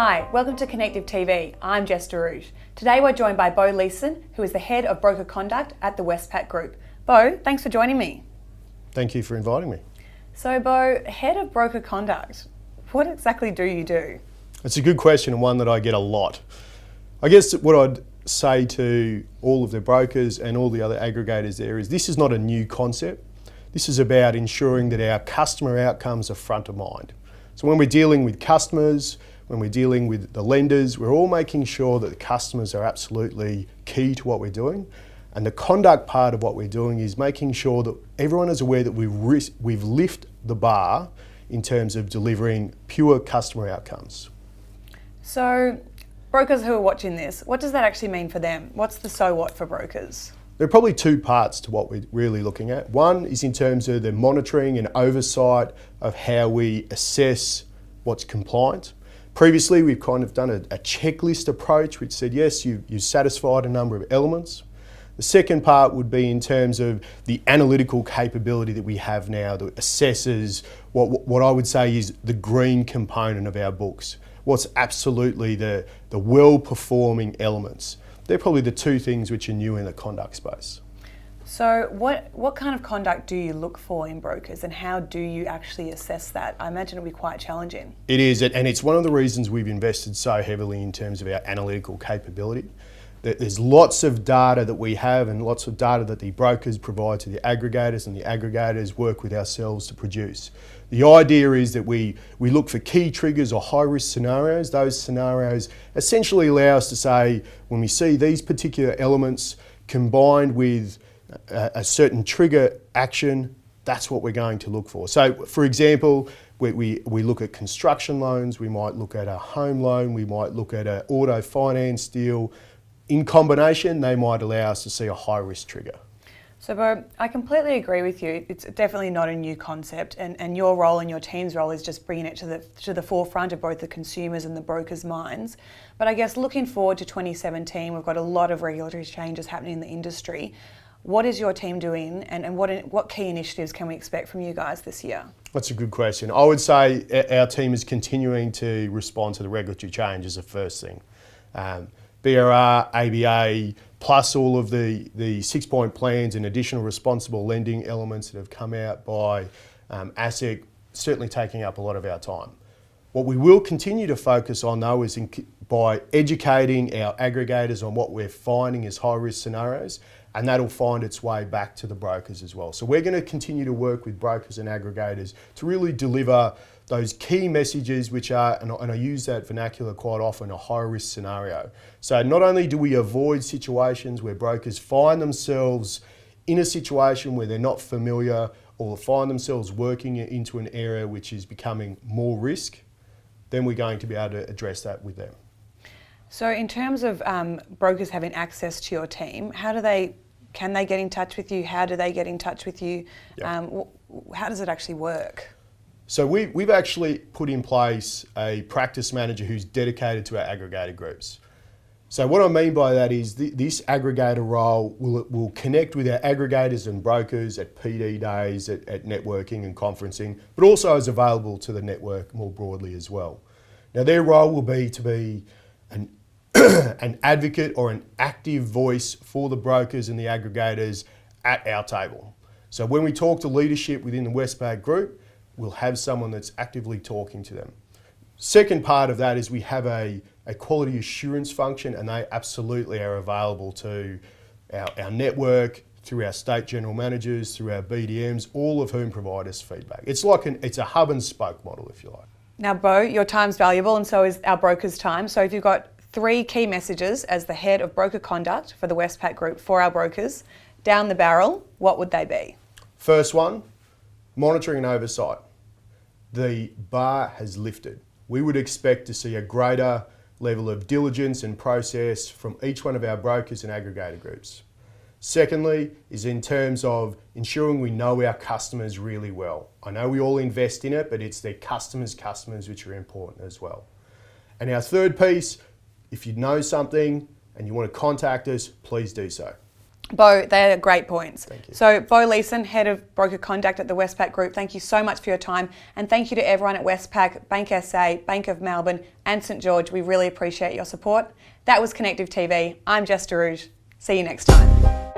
Hi, welcome to Connective TV. I'm Jess DeRouge. Today we're joined by Beaux Leeson, who is the Head of Broker Conduct at the Westpac Group. Beaux, thanks for joining me. Thank you for inviting me. So Beaux, Head of Broker Conduct, what exactly do you do? It's a good question and one that I get a lot. I guess what I'd say to all of the brokers and all the other aggregators there is this is not a new concept. This is about ensuring that our customer outcomes are front of mind. So when we're dealing with customers, when we're dealing with the lenders, we're all making sure that the customers are absolutely key to what we're doing. And the conduct part of what we're doing is making sure that everyone is aware that we've lifted the bar in terms of delivering pure customer outcomes. So brokers who are watching this, what does that actually mean for them? What's the so what for brokers? There are probably two parts to what we're really looking at. One is in terms of the monitoring and oversight of how we assess what's compliant. Previously, we've kind of done a checklist approach which said, yes, you've satisfied a number of elements. The second part would be in terms of the analytical capability that we have now that assesses what I would say is the green component of our books. What's absolutely the well-performing elements. They're probably the two things which are new in the conduct space. So what kind of conduct do you look for in brokers and how do you actually assess that? I imagine it'll be quite challenging. It is, and it's one of the reasons we've invested so heavily in terms of our analytical capability. There's lots of data that we have and lots of data that the brokers provide to the aggregators and the aggregators work with ourselves to produce. The idea is that we look for key triggers or high risk scenarios. Those scenarios essentially allow us to say when we see these particular elements combined with a certain trigger action, that's what we're going to look for. So for example, we look at construction loans, we might look at a home loan, we might look at an auto finance deal. In combination, they might allow us to see a high risk trigger. So Beaux, I completely agree with you. It's definitely not a new concept and your role and your team's role is just bringing it to the forefront of both the consumers and the brokers' minds. But I guess looking forward to 2017, we've got a lot of regulatory changes happening in the industry. What is your team doing and what key initiatives can we expect from you guys this year? That's a good question. I would say our team is continuing to respond to the regulatory change as the first thing. BRR, ABA, plus all of the 6-point plans and additional responsible lending elements that have come out by ASIC, certainly taking up a lot of our time. What we will continue to focus on though is by educating our aggregators on what we're finding as high risk scenarios, and that'll find its way back to the brokers as well. So we're going to continue to work with brokers and aggregators to really deliver those key messages which are, and I use that vernacular quite often, a high risk scenario. So not only do we avoid situations where brokers find themselves in a situation where they're not familiar or find themselves working into an area which is becoming more risk, then we're going to be able to address that with them. So in terms of brokers having access to your team, can they get in touch with you? How do they get in touch with you? Yep. How does it actually work? So we've actually put in place a practice manager who's dedicated to our aggregator groups. So what I mean by that is this aggregator role will connect with our aggregators and brokers at PD days, at networking and conferencing, but also is available to the network more broadly as well. Now their role will be to be an advocate or an active voice for the brokers and the aggregators at our table. So when we talk to leadership within the Westpac Group, we'll have someone that's actively talking to them. Second part of that is we have a quality assurance function, and they absolutely are available to our network, through our state general managers, through our BDMs, all of whom provide us feedback. It's a hub and spoke model, if you like. Now Beaux, your time's valuable and so is our brokers' time. So if you've got 3 key messages as the head of broker conduct for the Westpac Group for our brokers, down the barrel, what would they be? First one, monitoring and oversight. The bar has lifted. We would expect to see a greater level of diligence and process from each one of our brokers and aggregator groups. Secondly, is in terms of ensuring we know our customers really well. I know we all invest in it, but it's their customers which are important as well. And our third piece, if you know something and you want to contact us, please do so. Beaux, they're great points. Thank you. So Beaux Leeson, Head of Broker Conduct at the Westpac Group, thank you so much for your time, and thank you to everyone at Westpac, Bank SA, Bank of Melbourne and St George. We really appreciate your support. That was Connective TV. I'm Jess DeRouge. See you next time.